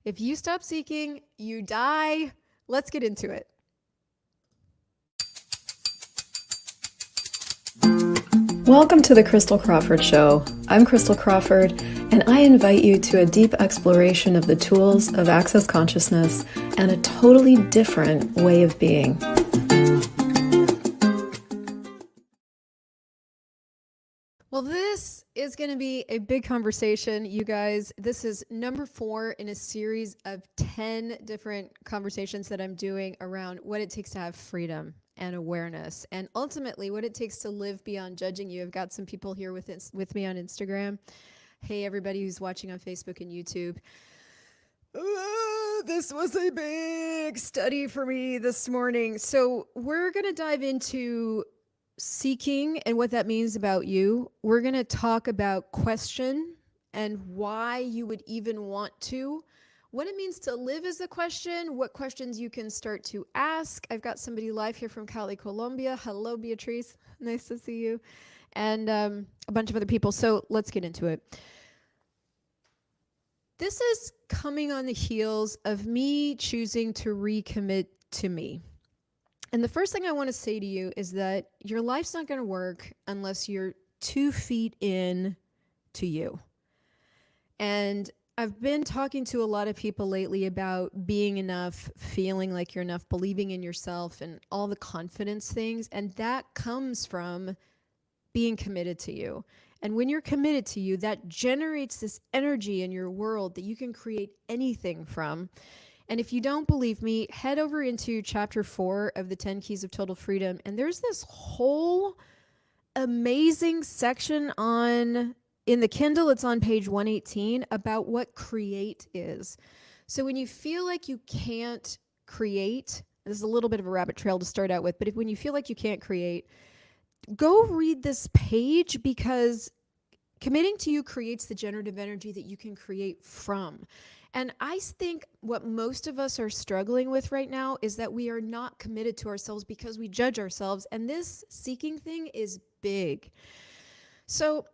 If you stop seeking, you die. Let's get into it. Welcome to the Crystal Crawford Show. I'm Crystal Crawford, and I invite you to a deep exploration of the tools of access consciousness and a totally different way of being. Well, this is going to be a big conversation, you guys. This is number 4 in a series of 10 different conversations that I'm doing around what it takes to have freedom and awareness, and ultimately what it takes to live beyond judging you. I've got some people here with me on Instagram. Hey, everybody who's watching on Facebook and YouTube. This was a big study for me this morning. So we're going to dive into seeking and what that means about you. We're going to talk about question and why you would even want to, what it means to live as a question, what questions you can start to ask. I've got somebody live here from Cali, Colombia. Hello, Beatrice. Nice to see you. And a bunch of other people. So let's get into it. This is coming on the heels of me choosing to recommit to me. And the first thing I want to say to you is that your life's not going to work unless you're 2 feet in to you. And I've been talking to a lot of people lately about being enough, feeling like you're enough, believing in yourself, and all the confidence things. And that comes from being committed to you. And when you're committed to you, that generates this energy in your world that you can create anything from. And if you don't believe me, head over into chapter 4 of the 10 Keys of Total Freedom. And there's this whole amazing section in the Kindle, it's on page 118, about what create is. So when you feel like you can't create, this is a little bit of a rabbit trail to start out with, but when you feel like you can't create, go read this page, because committing to you creates the generative energy that you can create from. And I think what most of us are struggling with right now is that we are not committed to ourselves because we judge ourselves. And this seeking thing is big. So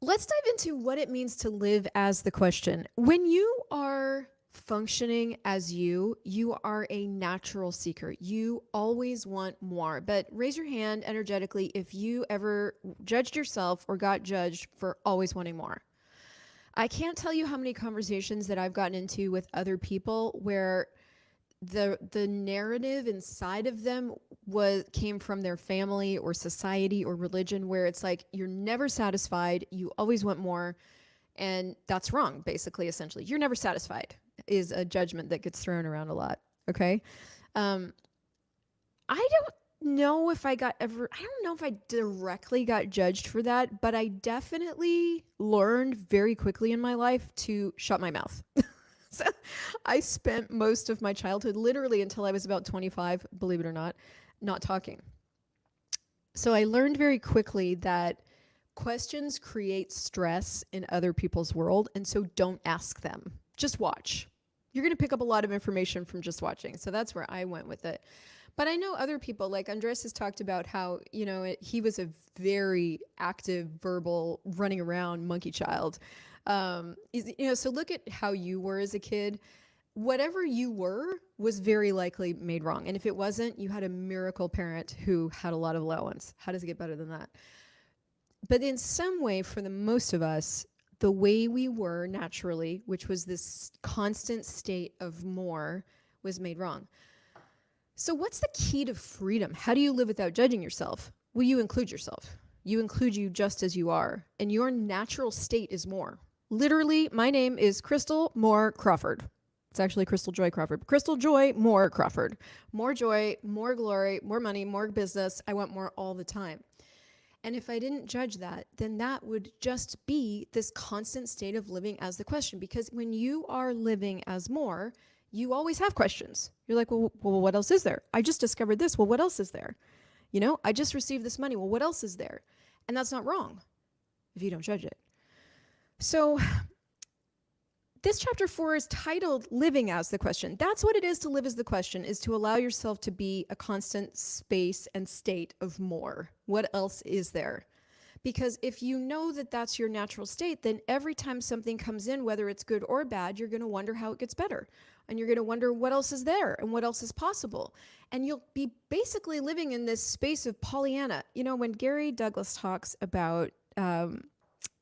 let's dive into what it means to live as the question. When you are functioning as you are a natural seeker. You always want more. But raise your hand energetically if you ever judged yourself or got judged for always wanting more. I can't tell you how many conversations that I've gotten into with other people where the narrative inside of them came from their family or society or religion, where it's like you're never satisfied, you always want more, and that's wrong, basically. Essentially, you're never satisfied is a judgment that gets thrown around a lot. Okay. I don't know if I directly got judged for that, but I definitely learned very quickly in my life to shut my mouth. So I spent most of my childhood, literally until I was about 25, believe it or not talking. So I learned very quickly that questions create stress in other people's world, and so don't ask them. Just watch. You're going to pick up a lot of information from just watching. So that's where I went with it. But I know other people, like Andres has talked about how, he was a very active, verbal, running around monkey child. So look at how you were as a kid. Whatever you were was very likely made wrong. And if it wasn't, you had a miracle parent who had a lot of allowance. How does it get better than that? But in some way, for the most of us, the way we were naturally, which was this constant state of more, was made wrong. So what's the key to freedom? How do you live without judging yourself? Well, you include yourself. You include you just as you are. And your natural state is more. Literally, my name is Crystal Moore Crawford. It's actually Crystal Joy Crawford. Crystal Joy Moore Crawford. More joy, more glory, more money, more business. I want more all the time. And if I didn't judge that, then that would just be this constant state of living as the question. Because when you are living as more, you always have questions. You're like, well, what else is there? I just discovered this. Well, what else is there? I just received this money. Well, what else is there? And that's not wrong if you don't judge it. So this chapter 4 is titled Living as the Question. That's what it is to live as the question, is to allow yourself to be a constant space and state of more. What else is there? Because if you know that that's your natural state, then every time something comes in, whether it's good or bad, you're going to wonder how it gets better. And you're going to wonder what else is there and what else is possible. And you'll be basically living in this space of Pollyanna. You know, when Gary Douglas talks about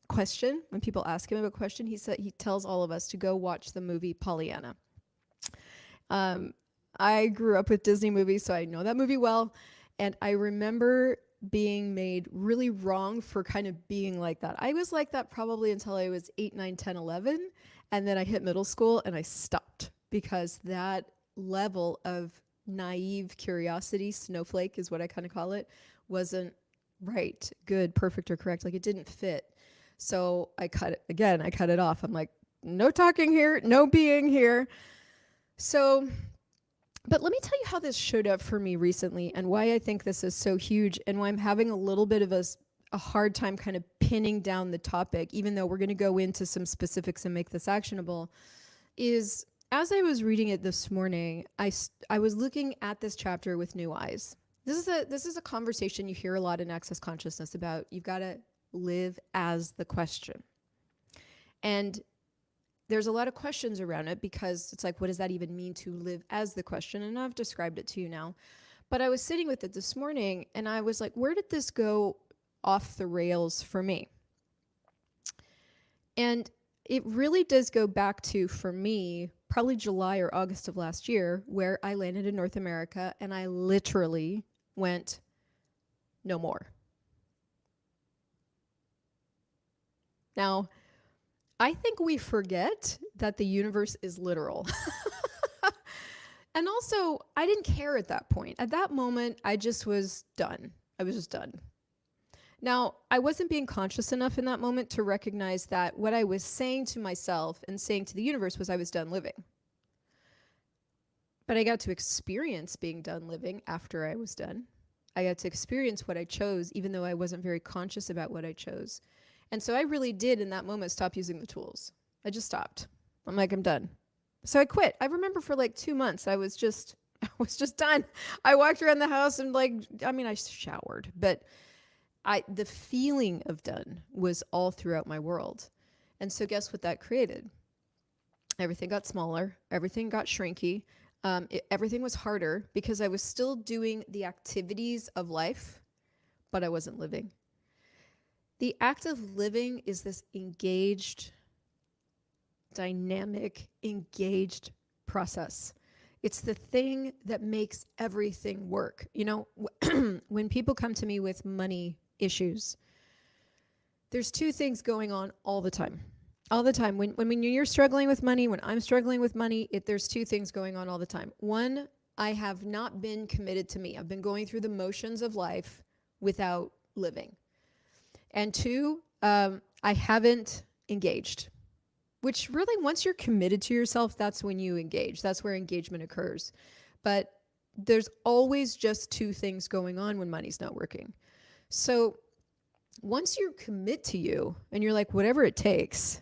question, when people ask him about question, he tells all of us to go watch the movie Pollyanna. I grew up with Disney movies, so I know that movie well. And I remember being made really wrong for kind of being like that. I was like that probably until I was 8, 9, 10, 11. And then I hit middle school and I stopped because that level of naive curiosity, snowflake is what I kind of call it, wasn't right, good, perfect, or correct. Like it didn't fit. So I cut it again. I cut it off. I'm like, no talking here, no being here. So, but let me tell you how this showed up for me recently and why I think this is so huge and why I'm having a little bit of a hard time kind of pinning down the topic, even though we're going to go into some specifics and make this actionable, is as I was reading it this morning, I was looking at this chapter with new eyes. This is a conversation you hear a lot in Access Consciousness about. You've got to live as the question. And there's a lot of questions around it because it's like, what does that even mean to live as the question? And I've described it to you now. But I was sitting with it this morning and I was like, where did this go off the rails for me? And it really does go back to, for me, probably July or August of last year, where I landed in North America and I literally went, no more. Now, I think we forget that the universe is literal. And also, I didn't care at that point. At that moment, I just was done. I was just done. Now, I wasn't being conscious enough in that moment to recognize that what I was saying to myself and saying to the universe was I was done living. But I got to experience being done living after I was done. I got to experience what I chose, even though I wasn't very conscious about what I chose. And so I really did in that moment stop using the tools. I just stopped. I'm like, I'm done. So I quit. I remember for like 2 months, I was just done. I walked around the house and I showered, but the feeling of done was all throughout my world. And so guess what that created? Everything got smaller. Everything got shrinky. Everything was harder because I was still doing the activities of life, but I wasn't living. The act of living is this engaged, dynamic, engaged process. It's the thing that makes everything work. You know, when people come to me with money issues, there's two things going on all the time. All the time. When you're struggling with money, when I'm struggling with money, there's two things going on all the time. One, I have not been committed to me. I've been going through the motions of life without living. And two, I haven't engaged, which really, once you're committed to yourself, that's when you engage. That's where engagement occurs. But there's always just two things going on when money's not working. So once you commit to you and you're like, whatever it takes,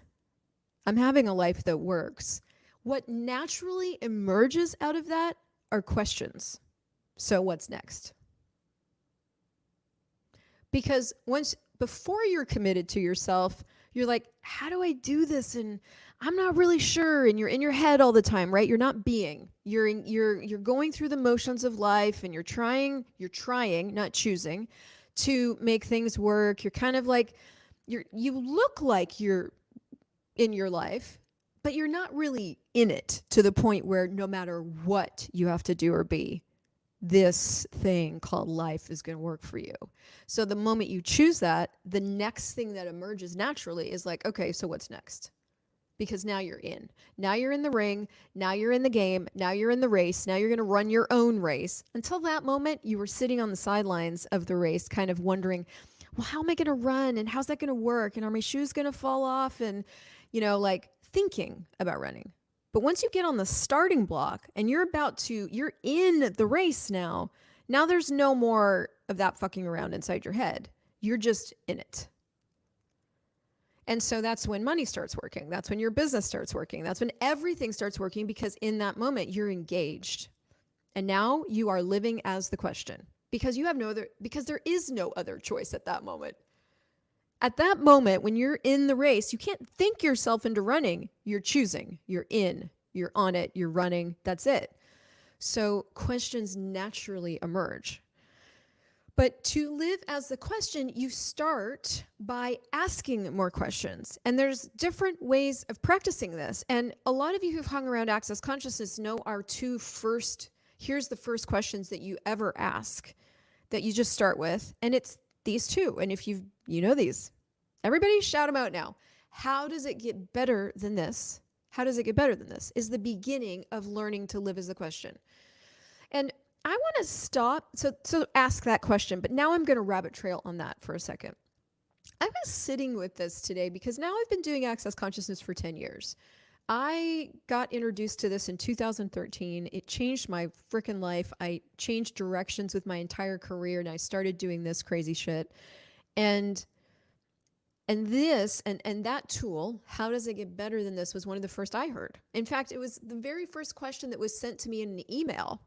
I'm having a life that works. What naturally emerges out of that are questions. So what's next? Because before you're committed to yourself, you're like, how do I do this? And I'm not really sure. And you're in your head all the time, right? You're not being. You're going through the motions of life and you're trying, not choosing, to make things work. You're kind of like, you look like you're in your life, but you're not really in it to the point where no matter what you have to do or be, this thing called life is going to work for you. So the moment you choose that, the next thing that emerges naturally is like, okay, so what's next? Because now you're in. Now you're in the ring. Now you're in the game. Now you're in the race. Now you're going to run your own race. Until that moment, you were sitting on the sidelines of the race, kind of wondering, well, how am I going to run? And how's that going to work? And are my shoes going to fall off? And, like thinking about running. But once you get on the starting block and you're in the race now there's no more of that fucking around inside your head. You're just in it. And so that's when money starts working. That's when your business starts working. That's when everything starts working, because in that moment you're engaged. And now you are living as the question, because there is no other choice at that moment. At that moment, when you're in the race, you can't think yourself into running. You're choosing, you're in, you're on it, you're running. That's it. So questions naturally emerge. But to live as the question, you start by asking more questions. And there's different ways of practicing this. And a lot of you who've hung around Access Consciousness know our here's the first questions that you ever ask that you just start with. And it's these two. And if you know these, everybody shout them out now. How does it get better than this? How does it get better than this? Is the beginning of learning to live as a question. And I want to stop, so ask that question, but now I'm going to rabbit trail on that for a second. I was sitting with this today because now I've been doing Access Consciousness for 10 years. I got introduced to this in 2013. It changed my freaking life. I changed directions with my entire career, and I started doing this crazy shit. And that tool, how does it get better than this, was one of the first I heard. In fact, it was the very first question that was sent to me in an email.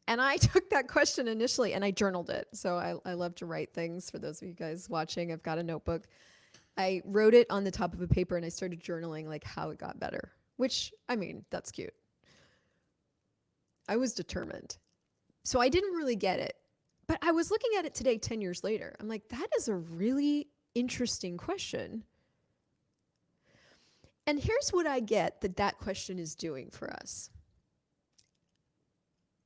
And I took that question initially and I journaled it. So I love to write things. For those of you guys watching, I've got a notebook. I wrote it on the top of a paper and I started journaling like how it got better, which, I mean, that's cute. I was determined. So I didn't really get it. But I was looking at it today, 10 years later. I'm like, that is a really interesting question. And here's what I get that question is doing for us.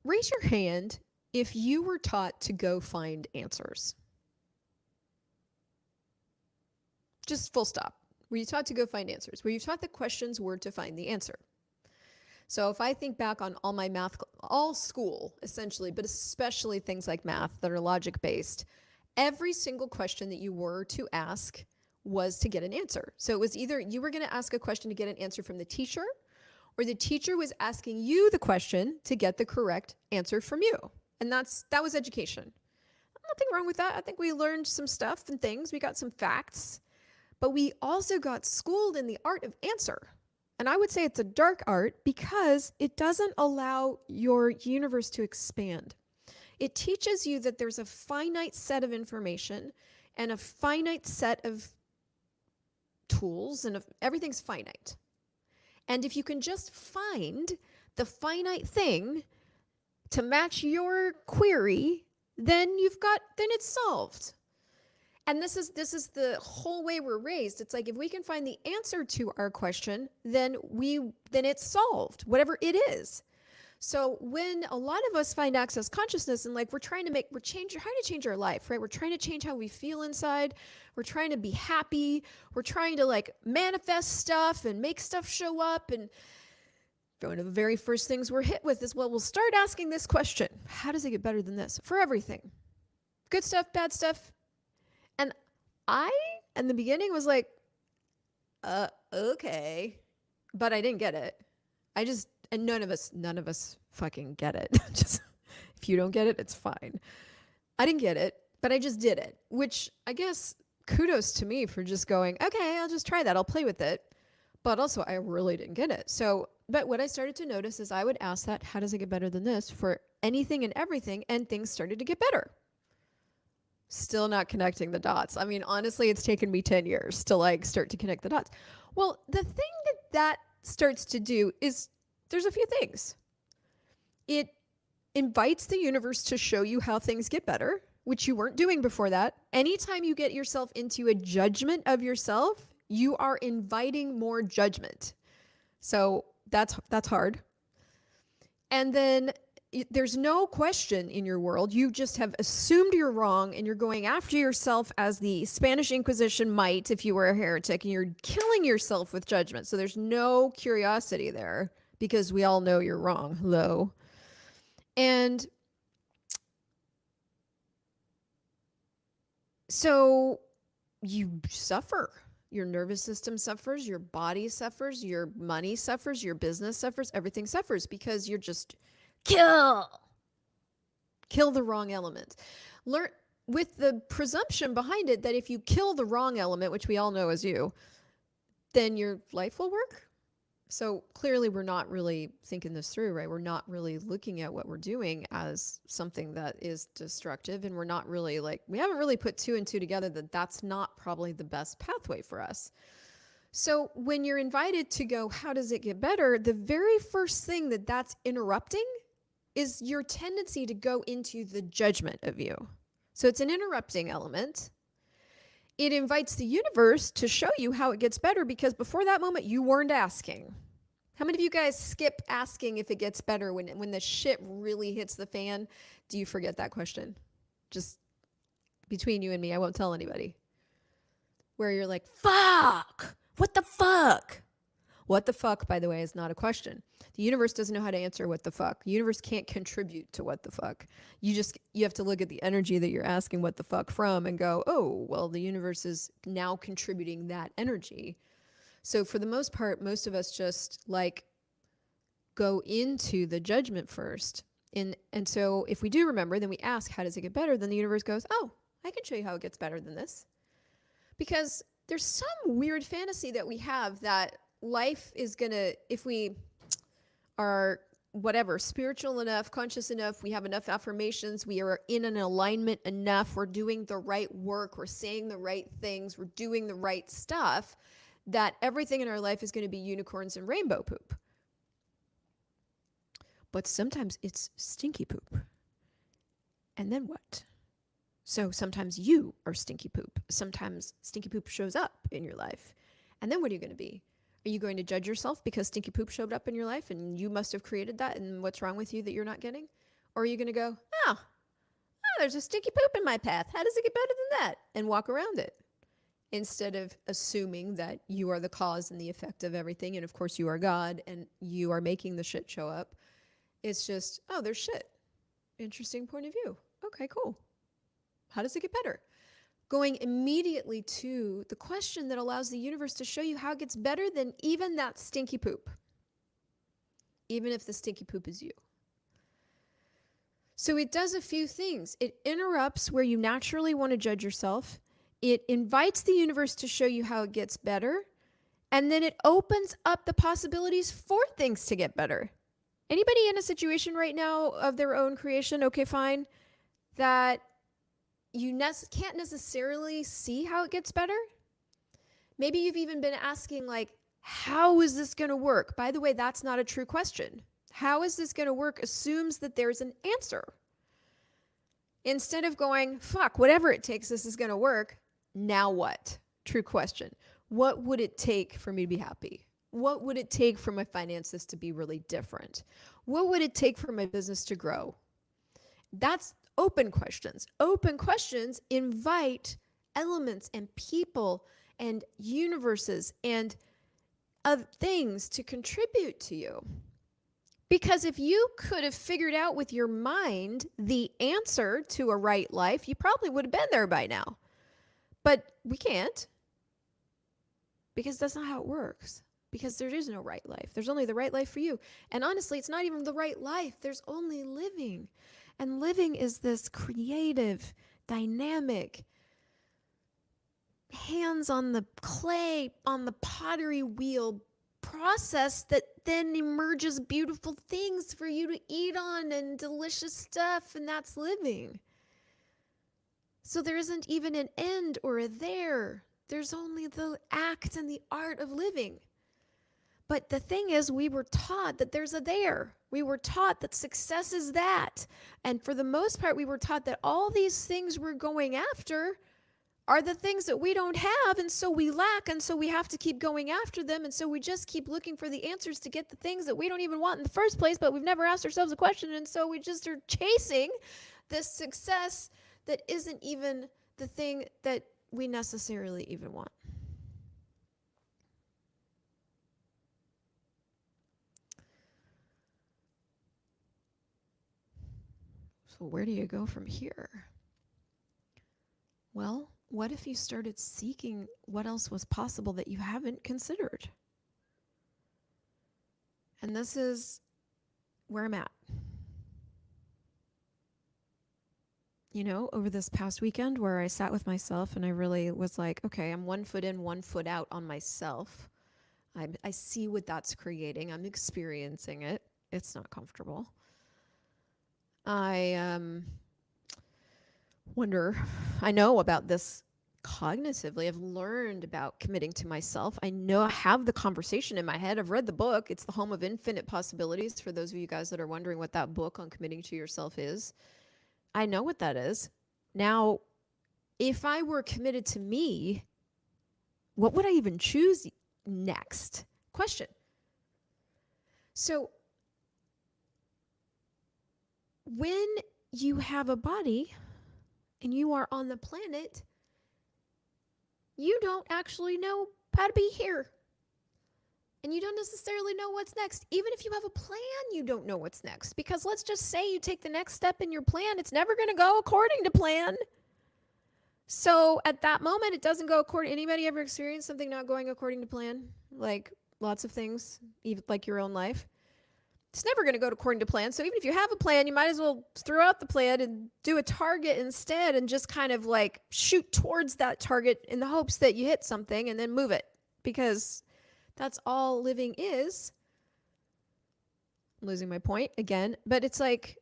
Raise your hand if you were taught to go find answers. Just full stop. Were you taught to go find answers? Were you taught the questions were to find the answer? So if I think back on all my math, all school essentially, but especially things like math that are logic based, every single question that you were to ask was to get an answer. So it was either you were going to ask a question to get an answer from the teacher, or the teacher was asking you the question to get the correct answer from you. And that was education. Nothing wrong with that. I think we learned some stuff and things. We got some facts. But we also got schooled in the art of answer. And I would say it's a dark art because it doesn't allow your universe to expand. It teaches you that there's a finite set of information and a finite set of tools, and everything's finite. And if you can just find the finite thing to match your query, then it's solved. And this is the whole way we're raised. It's like if we can find the answer to our question, then it's solved, whatever it is. So when a lot of us find Access Consciousness and like we're trying to change our life, right? We're trying to change how we feel inside. We're trying to be happy. We're trying to like manifest stuff and make stuff show up. And one of the very first things we're hit with is, well, we'll start asking this question. How does it get better than this? For everything. Good stuff, bad stuff. And I, in the beginning, was like, okay. But I didn't get it. And none of us fucking get it. Just, if you don't get it, it's fine. I didn't get it, but I just did it, which I guess kudos to me for just going, okay, I'll just try that. I'll play with it. But also I really didn't get it. So, but what I started to notice is I would ask that, how does it get better than this, for anything and everything, and things started to get better. Still not connecting the dots. I mean, honestly, it's taken me 10 years to like start to connect the dots. Well, the thing that starts to do is there's a few things. It invites the universe to show you how things get better, which you weren't doing before that. Anytime you get yourself into a judgment of yourself, you are inviting more judgment. So that's hard. And then there's no question in your world. You just have assumed you're wrong and you're going after yourself as the Spanish Inquisition might if you were a heretic, and you're killing yourself with judgment. So there's no curiosity there because we all know you're wrong. Hello. And so you suffer. Your nervous system suffers, your body suffers, your money suffers, your business suffers, everything suffers because you're just kill the wrong element. Learn with the presumption behind it that if you kill the wrong element, which we all know is you, then your life will work. So clearly, we're not really thinking this through, right? We're not really looking at what we're doing as something that is destructive. And we're not really like, we haven't really put two and two together that that's not probably the best pathway for us. So when you're invited to go, how does it get better? The very first thing that that's interrupting is your tendency to go into the judgment of you. So it's an interrupting element. It invites the universe to show you how it gets better because before that moment, you weren't asking. How many of you guys skip asking if it gets better when the shit really hits the fan? Do you forget that question? Just between you and me, I won't tell anybody. Where you're like, fuck, what the fuck? What the fuck, by the way, is not a question. The universe doesn't know how to answer what the fuck. The universe can't contribute to what the fuck. You have to look at the energy that you're asking what the fuck from and go, oh, well, the universe is now contributing that energy. So for the most part, most of us just like go into the judgment first. And so if we do remember, then we ask, how does it get better? Then the universe goes, oh, I can show you how it gets better than this. Because there's some weird fantasy that we have that life is gonna, if we are whatever, spiritual enough, conscious enough, we have enough affirmations, we are in an alignment enough, we're doing the right work, we're saying the right things, we're doing the right stuff, that everything in our life is going to be unicorns and rainbow poop. But sometimes it's stinky poop. And then what? So sometimes you are stinky poop. Sometimes stinky poop shows up in your life. And then what are you going to be? Are you going to judge yourself because stinky poop showed up in your life and you must have created that and what's wrong with you that you're not getting? Or are you going to go, oh, there's a stinky poop in my path. How does it get better than that? And walk around it. Instead of assuming that you are the cause and the effect of everything. And of course you are God and you are making the shit show up. It's just, oh, there's shit. Interesting point of view. Okay, cool. How does it get better? Going immediately to the question that allows the universe to show you how it gets better than even that stinky poop. Even if the stinky poop is you. So it does a few things. It interrupts where you naturally want to judge yourself. It invites the universe to show you how it gets better. And then it opens up the possibilities for things to get better. Anybody in a situation right now of their own creation, okay, fine, that you can't necessarily see how it gets better? Maybe you've even been asking, like, how is this going to work? By the way, that's not a true question. How is this going to work assumes that there's an answer. Instead of going, fuck, whatever it takes, this is going to work. Now what? True question. What would it take for me to be happy? What would it take for my finances to be really different? What would it take for my business to grow? That's open questions. Open questions invite elements and people and universes and things to contribute to you. Because if you could have figured out with your mind the answer to a right life, you probably would have been there by now. But we can't. Because that's not how it works. Because there is no right life. There's only the right life for you. And honestly, it's not even the right life. There's only living. And living is this creative, dynamic, hands on the clay, on the pottery wheel process that then emerges beautiful things for you to eat on and delicious stuff, and that's living. So there isn't even an end or a there. There's only the act and the art of living. But the thing is, we were taught that there's a there. We were taught that success is that. And for the most part, we were taught that all these things we're going after are the things that we don't have, and so we lack, and so we have to keep going after them, and so we just keep looking for the answers to get the things that we don't even want in the first place, but we've never asked ourselves a question, and so we just are chasing this success that isn't even the thing that we necessarily even want. So where do you go from here? Well, what if you started seeking what else was possible that you haven't considered? And this is where I'm at. You know, over this past weekend where I sat with myself and I really was like, okay, I'm 1 foot in, 1 foot out on myself. I see what that's creating. I'm experiencing it. It's not comfortable. I wonder, I know about this cognitively. I've learned about committing to myself. I know I have the conversation in my head. I've read the book. It's The Home of Infinite Possibilities. For those of you guys that are wondering what that book on committing to yourself is, I know what that is. Now, if I were committed to me, what would I even choose next? Question. So, when you have a body and you are on the planet, you don't actually know how to be here. And you don't necessarily know what's next. Even if you have a plan, you don't know what's next. Because let's just say you take the next step in your plan, it's never going to go according to plan. So at that moment, it doesn't go according. Anybody ever experienced something not going according to plan? Like lots of things, even like your own life. It's never going to go according to plan. So even if you have a plan, you might as well throw out the plan and do a target instead and just kind of like shoot towards that target in the hopes that you hit something and then move it, because that's all living is. I'm losing my point again, but it's like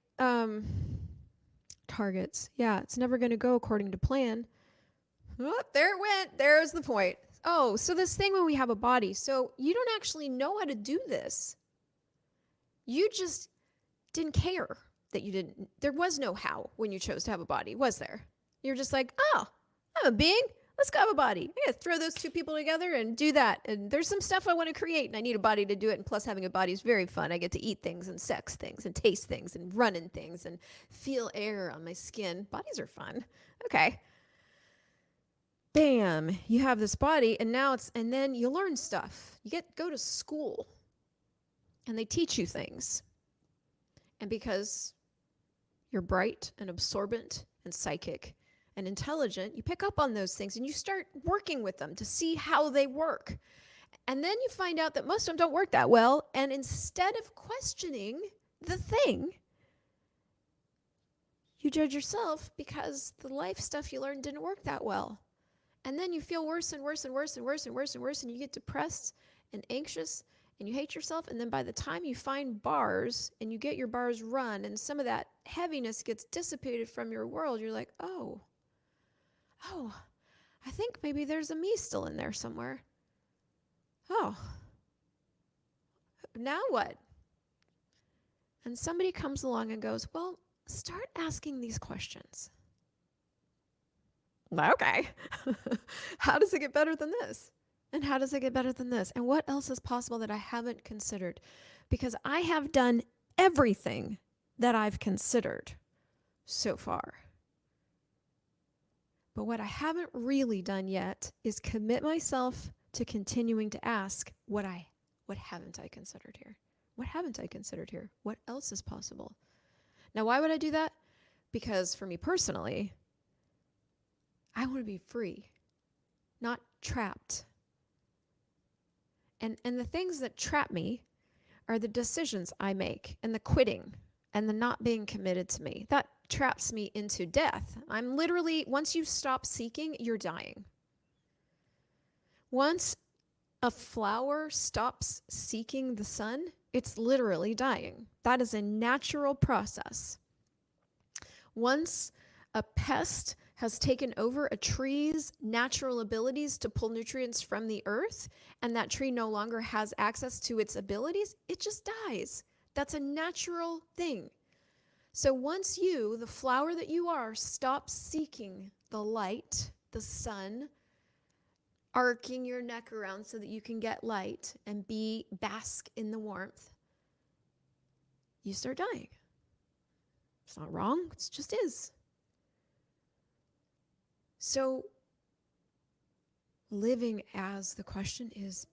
targets. Yeah, it's never going to go according to plan. Oh, there it went. There's the point. Oh, so this thing when we have a body. So you don't actually know how to do this. You just didn't care that you didn't. There was no how when you chose to have a body, was there? You're just like, oh, I'm a being. Let's go have a body. I gotta throw those two people together and do that. And there's some stuff I want to create, and I need a body to do it. And plus, having a body is very fun. I get to eat things and sex things and taste things and run in things and feel air on my skin. Bodies are fun. Okay. Bam, you have this body, and now and then you learn stuff. Go to school, and they teach you things. And because you're bright and absorbent and psychic and intelligent, you pick up on those things and you start working with them to see how they work. And then you find out that most of them don't work that well. And instead of questioning the thing, you judge yourself because the life stuff you learned didn't work that well. And then you feel worse and worse and worse and worse and worse and worse, and you get depressed and anxious and you hate yourself. And then by the time you find bars and you get your bars run and some of that heaviness gets dissipated from your world, you're like, oh, I think maybe there's a me still in there somewhere. Oh, now what? And somebody comes along and goes, well, start asking these questions. Okay. How does it get better than this? And how does it get better than this? And what else is possible that I haven't considered? Because I have done everything that I've considered so far. But what I haven't really done yet is commit myself to continuing to ask what haven't I considered here? What haven't I considered here? What else is possible? Now, why would I do that? Because for me personally, I want to be free, not trapped. And the things that trap me are the decisions I make and the quitting and the not being committed to me. That traps me into death. I'm literally, once you stop seeking, you're dying. Once a flower stops seeking the sun, it's literally dying. That is a natural process. Once a pest has taken over a tree's natural abilities to pull nutrients from the earth, and that tree no longer has access to its abilities, it just dies. That's a natural thing. So once you, the flower that you are, stop seeking the light, the sun, arcing your neck around so that you can get light and bask in the warmth, you start dying. It's not wrong, it just is. So living as, the question is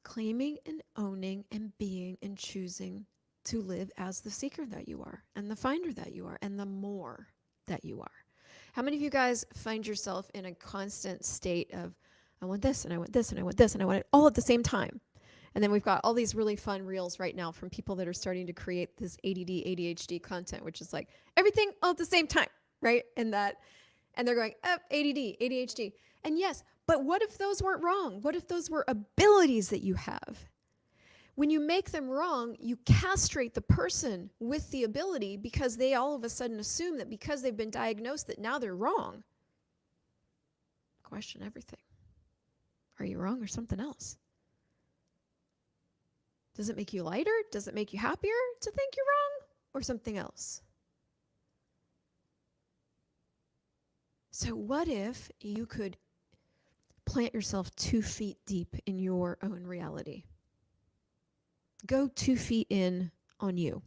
claiming and owning and being and choosing to live as the seeker that you are and the finder that you are and the more that you are. How many of you guys find yourself in a constant state of, I want this and I want this and I want this and I want it all at the same time? And then we've got all these really fun reels right now from people that are starting to create this ADD, ADHD content, which is like everything all at the same time, right? And they're going, oh, ADD, ADHD. And yes, But what if those weren't wrong? What if those were abilities that you have? When you make them wrong, you castrate the person with the ability because they all of a sudden assume that because they've been diagnosed that now they're wrong. Question everything. Are you wrong or something else? Does it make you lighter? Does it make you happier to think you're wrong or something else? So what if you could plant yourself 2 feet deep in your own reality? Go 2 feet in on you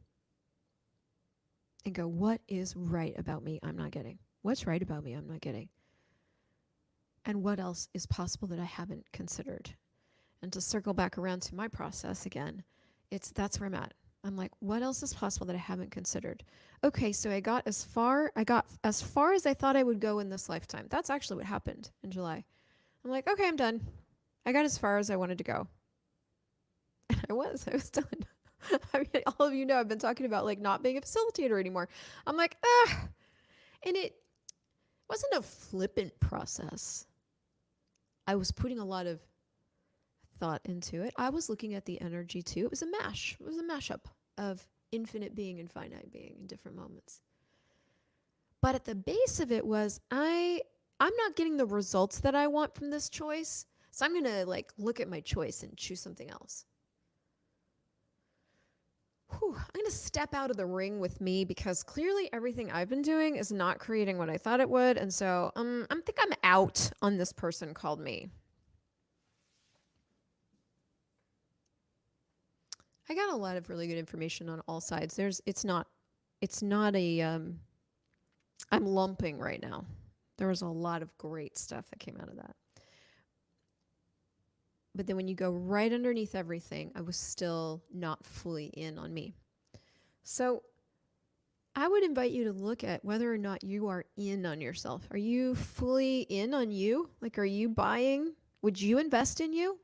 and go, what is right about me I'm not getting? What's right about me I'm not getting? And what else is possible that I haven't considered? And to circle back around to my process again, that's where I'm at. I'm like, what else is possible that I haven't considered? Okay, so I got as far as I thought I would go in this lifetime. That's actually what happened in July. I'm like, okay, I'm done. I got as far as I wanted to go. And I was done. I mean, all of you know I've been talking about like not being a facilitator anymore. I'm like, and it wasn't a flippant process. I was putting a lot of thought into it. I was looking at the energy too. It was a mash. It was a mashup of infinite being and finite being in different moments. But at the base of it was I'm not getting the results that I want from this choice. So I'm going to like look at my choice and choose something else. I'm going to step out of the ring with me because clearly everything I've been doing is not creating what I thought it would. And so I think I'm out on this person called me. I got a lot of really good information on all sides. It's not a, I'm lumping right now. There was a lot of great stuff that came out of that. But then when you go right underneath everything, I was still not fully in on me. So I would invite you to look at whether or not you are in on yourself. Are you fully in on you? Like, are you buying? Would you invest in you?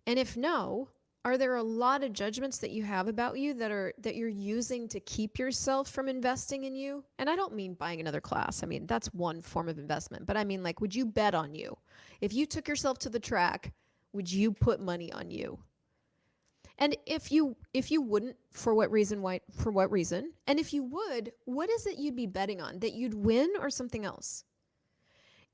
And if no, are there a lot of judgments that you have about you that you're using to keep yourself from investing in you? And I don't mean buying another class. I mean, that's one form of investment. But I mean, like, would you bet on you? If you took yourself to the track, would you put money on you? And if you wouldn't, for what reason? And if you would, what is it you'd be betting on? That you'd win or something else?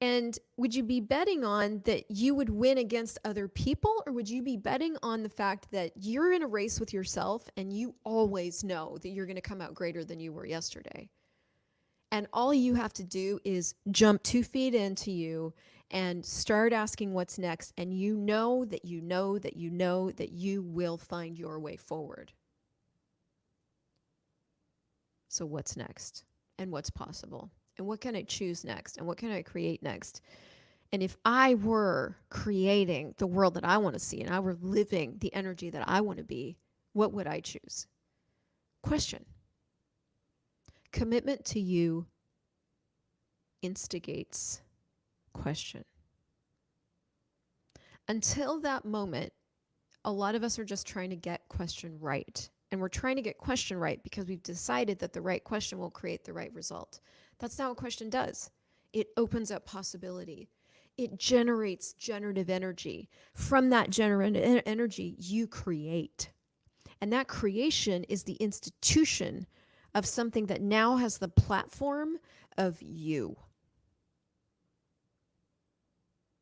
And would you be betting on that you would win against other people, or would you be betting on the fact that you're in a race with yourself and you always know that you're going to come out greater than you were yesterday? And all you have to do is jump 2 feet into you and start asking what's next. And you know that you know that you know that you will find your way forward. So what's next? And what's possible? And what can I choose next? And what can I create next? And if I were creating the world that I want to see and I were living the energy that I want to be, what would I choose? Question. Commitment to you instigates question. Until that moment, a lot of us are just trying to get question right. And we're trying to get question right because we've decided that the right question will create the right result. That's not what question does. It opens up possibility. It generates generative energy. From that generative energy, you create. And that creation is the institution of something that now has the platform of you.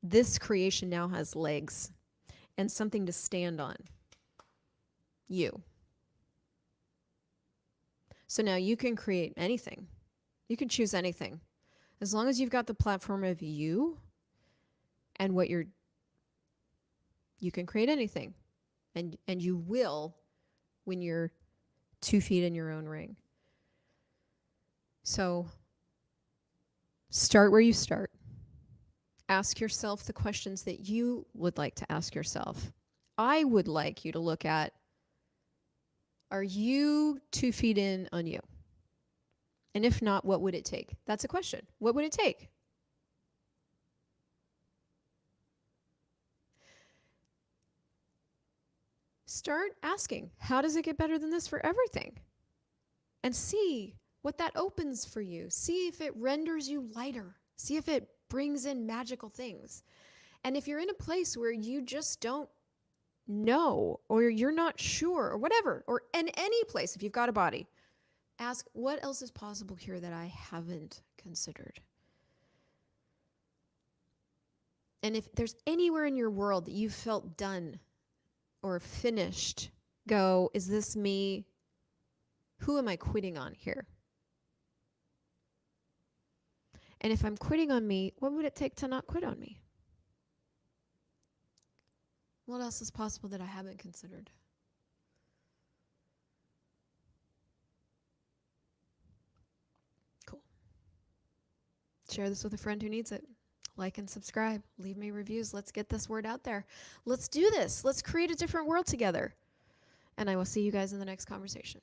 This creation now has legs and something to stand on. You. So now you can create anything. You can choose anything. As long as you've got the platform of you and what you can create anything. And you will when you're 2 feet in your own ring. So start where you start. Ask yourself the questions that you would like to ask yourself. I would like you to look at, are you 2 feet in on you? And if not, what would it take? That's a question. What would it take? Start asking, how does it get better than this for everything? And see what that opens for you. See if it renders you lighter. See if it brings in magical things. And if you're in a place where you just don't know, or you're not sure, or whatever, or in any place, if you've got a body, ask, what else is possible here that I haven't considered? And if there's anywhere in your world that you felt done or finished, go, is this me? Who am I quitting on here? And if I'm quitting on me, what would it take to not quit on me? What else is possible that I haven't considered? Cool. Share this with a friend who needs it. Like and subscribe. Leave me reviews. Let's get this word out there. Let's do this. Let's create a different world together. And I will see you guys in the next conversation.